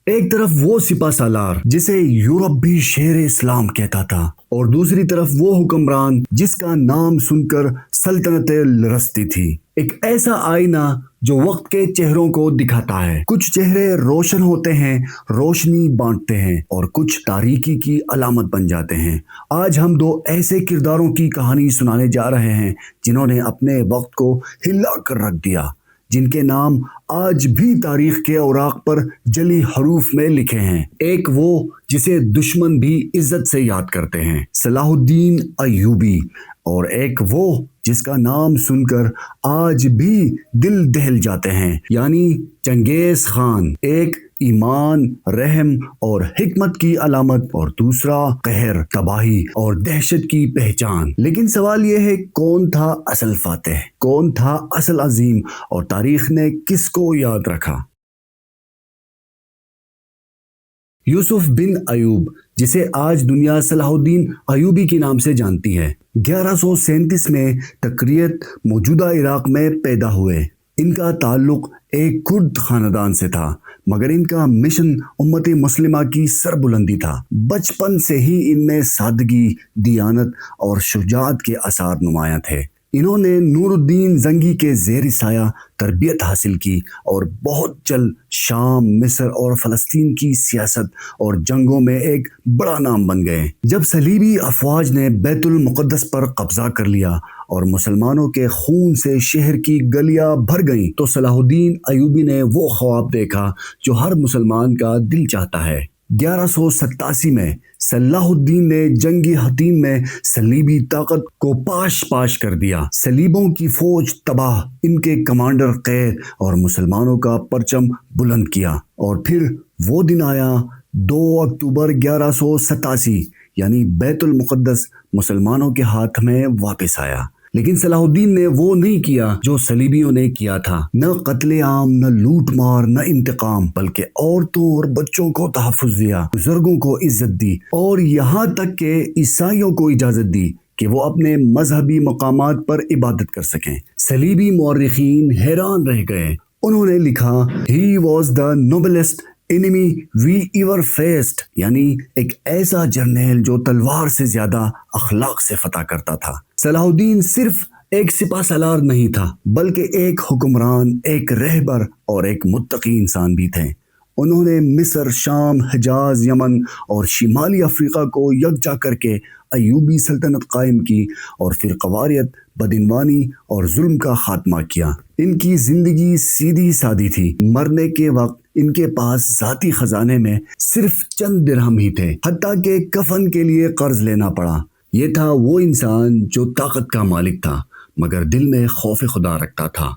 ایک طرف وہ سپہ سالار جسے یورپ بھی شیر اسلام کہتا تھا، اور دوسری طرف وہ حکمران جس کا نام سن کر سلطنتیں لرزتی تھی۔ ایک ایسا آئینہ جو وقت کے چہروں کو دکھاتا ہے۔ کچھ چہرے روشن ہوتے ہیں، روشنی بانٹتے ہیں، اور کچھ تاریکی کی علامت بن جاتے ہیں۔ آج ہم دو ایسے کرداروں کی کہانی سنانے جا رہے ہیں جنہوں نے اپنے وقت کو ہلا کر رکھ دیا، جن کے نام آج بھی تاریخ کے اوراق پر جلی حروف میں لکھے ہیں۔ ایک وہ جسے دشمن بھی عزت سے یاد کرتے ہیں، صلاح الدین ایوبی، اور ایک وہ جس کا نام سن کر آج بھی دل دہل جاتے ہیں، یعنی چنگیز خان۔ ایک ایمان، رحم اور حکمت کی علامت، اور دوسرا قہر، تباہی اور دہشت کی پہچان۔ لیکن سوال یہ ہے، کون تھا اصل فاتح؟ کون تھا اصل عظیم؟ اور تاریخ نے کس کو یاد رکھا؟ یوسف بن ایوب، جسے آج دنیا صلاح الدین ایوبی کے نام سے جانتی ہے، 1137 میں تکریت موجودہ عراق میں پیدا ہوئے۔ ان کا تعلق ایک کرد خاندان سے تھا، مگر ان کا مشن امت مسلمہ کی سربلندی تھا۔ بچپن سے ہی ان میں سادگی، دیانت اور شجاعت کے آثار نمایاں تھے۔ انہوں نے نور الدین زنگی کے زیر سایہ تربیت حاصل کی اور بہت جلد شام، مصر اور فلسطین کی سیاست اور جنگوں میں ایک بڑا نام بن گئے۔ جب صلیبی افواج نے بیت المقدس پر قبضہ کر لیا اور مسلمانوں کے خون سے شہر کی گلیاں بھر گئیں، تو صلاح الدین ایوبی نے وہ خواب دیکھا جو ہر مسلمان کا دل چاہتا ہے۔ 1187 میں صلاح الدین نے جنگی حطیم میں صلیبی طاقت کو پاش پاش کر دیا۔ صلیبوں کی فوج تباہ، ان کے کمانڈر قید اور مسلمانوں کا پرچم بلند کیا۔ اور پھر وہ دن آیا، 2 اکتوبر 1187، یعنی بیت المقدس مسلمانوں کے ہاتھ میں واپس آیا۔ لیکن صلاح الدین نے وہ نہیں کیا جو صلیبیوں نے کیا تھا، نہ قتل عام، نہ لوٹ مار، نہ انتقام، بلکہ عورتوں اور بچوں کو تحفظ دیا، بزرگوں کو عزت دی، اور یہاں تک کہ عیسائیوں کو اجازت دی کہ وہ اپنے مذہبی مقامات پر عبادت کر سکیں۔ صلیبی مورخین حیران رہ گئے۔ انہوں نے لکھا، "He was the noblest enemy we ever faced"، یعنی ایک ایسا جرنیل جو تلوار سے زیادہ اخلاق سے فتح کرتا تھا۔ صلاح الدین صرف ایک سپہ سالار نہیں تھا، بلکہ ایک حکمران، ایک رہبر اور ایک متقی انسان بھی تھے۔ انہوں نے مصر، شام، حجاز، یمن اور شمالی افریقہ کو یکجا کر کے ایوبی سلطنت قائم کی اور پھر فرقواریت، بدعنوانی اور ظلم کا خاتمہ کیا۔ ان کی زندگی سیدھی سادی تھی۔ مرنے کے وقت ان کے پاس ذاتی خزانے میں صرف چند درہم ہی تھے، حتیٰ کہ کفن کے لیے قرض لینا پڑا۔ یہ تھا وہ انسان جو طاقت کا مالک تھا، مگر دل میں خوف خدا رکھتا تھا۔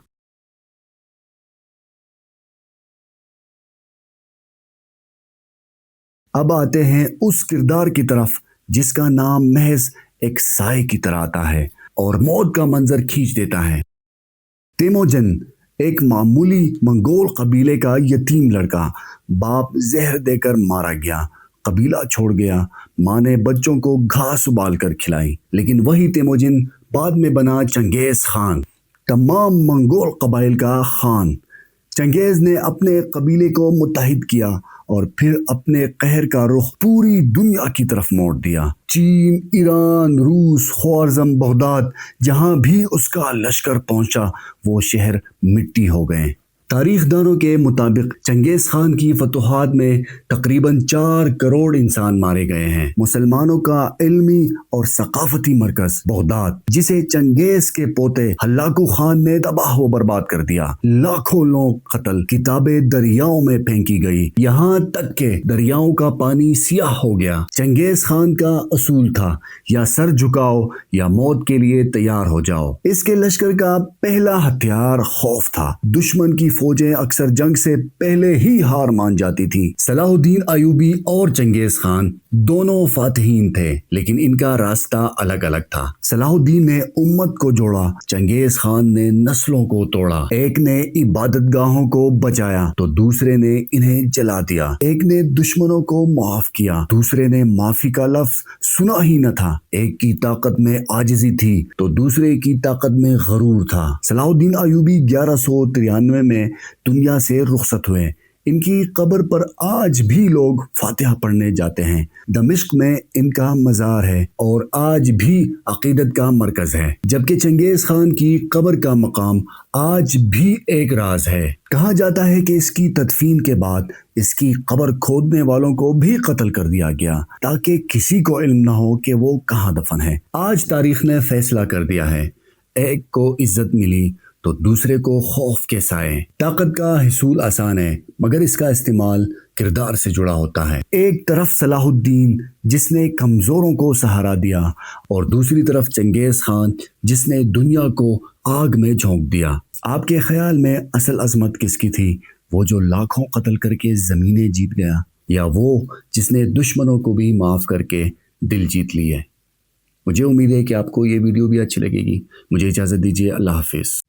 اب آتے ہیں اس کردار کی طرف جس کا نام محض ایک سائے کی طرح آتا ہے اور موت کا منظر کھینچ دیتا ہے۔ تیموجن، ایک معمولی منگول قبیلے کا یتیم لڑکا، باپ زہر دے کر مارا گیا، قبیلہ چھوڑ گیا، ماں نے بچوں کو گھاس ابال کر کھلائی۔ لیکن وہی تیموجن بعد میں بنا چنگیز خان، تمام منگول قبائل کا خان۔ چنگیز نے اپنے قبیلے کو متحد کیا اور پھر اپنے قہر کا رخ پوری دنیا کی طرف موڑ دیا۔ چین، ایران، روس، خوارزم، بغداد، جہاں بھی اس کا لشکر پہنچا وہ شہر مٹی ہو گئے۔ تاریخ دانوں کے مطابق چنگیز خان کی فتوحات میں تقریباً 4 کروڑ انسان مارے گئے ہیں۔ مسلمانوں کا علمی اور ثقافتی مرکز بغداد، جسے چنگیز کے پوتے ہلاکو خان نے تباہ و برباد کر دیا، لاکھوں لوگ قتل، کتابیں دریاؤں میں پھینکی گئی، یہاں تک کہ دریاؤں کا پانی سیاہ ہو گیا۔ چنگیز خان کا اصول تھا، یا سر جھکاؤ یا موت کے لیے تیار ہو جاؤ۔ اس کے لشکر کا پہلا ہتھیار خوف تھا۔ دشمن کی فوجیں اکثر جنگ سے پہلے ہی ہار مان جاتی تھیں۔ صلاح الدین ایوبی اور چنگیز خان دونوں فاتحین تھے، لیکن ان کا راستہ الگ الگ تھا۔ صلاح الدین نے امت کو جوڑا، چنگیز خان نے نسلوں کو توڑا۔ ایک نے عبادت گاہوں کو بچایا تو دوسرے نے انہیں جلا دیا۔ ایک نے دشمنوں کو معاف کیا، دوسرے نے معافی کا لفظ سنا ہی نہ تھا۔ ایک کی طاقت میں عاجزی تھی تو دوسرے کی طاقت میں غرور تھا۔ صلاح الدین ایوبی 1193 میں دنیا سے رخصت ہوئے۔ ان کی قبر پر آج بھی لوگ فاتحہ پڑھنے جاتے ہیں۔ دمشق میں ان کا مزار ہے اور آج بھی عقیدت کا مرکز ہے، جبکہ چنگیز خان کی قبر کا مقام آج بھی ایک راز ہے۔ کہا جاتا ہے کہ اس کی تدفین کے بعد اس کی قبر کھودنے والوں کو بھی قتل کر دیا گیا تاکہ کسی کو علم نہ ہو کہ وہ کہاں دفن ہے۔ آج تاریخ نے فیصلہ کر دیا ہے، ایک کو عزت ملی تو دوسرے کو خوف کے سائے۔ طاقت کا حصول آسان ہے مگر اس کا استعمال کردار سے جڑا ہوتا ہے۔ ایک طرف صلاح الدین جس نے کمزوروں کو سہارا دیا اور دوسری طرف چنگیز خان جس نے دنیا کو آگ میں جھونک دیا۔ آپ کے خیال میں اصل عظمت کس کی تھی؟ وہ جو لاکھوں قتل کر کے زمینیں جیت گیا، یا وہ جس نے دشمنوں کو بھی معاف کر کے دل جیت لیے؟ مجھے امید ہے کہ آپ کو یہ ویڈیو بھی اچھی لگے گی۔ مجھے اجازت دیجیے، اللہ حافظ۔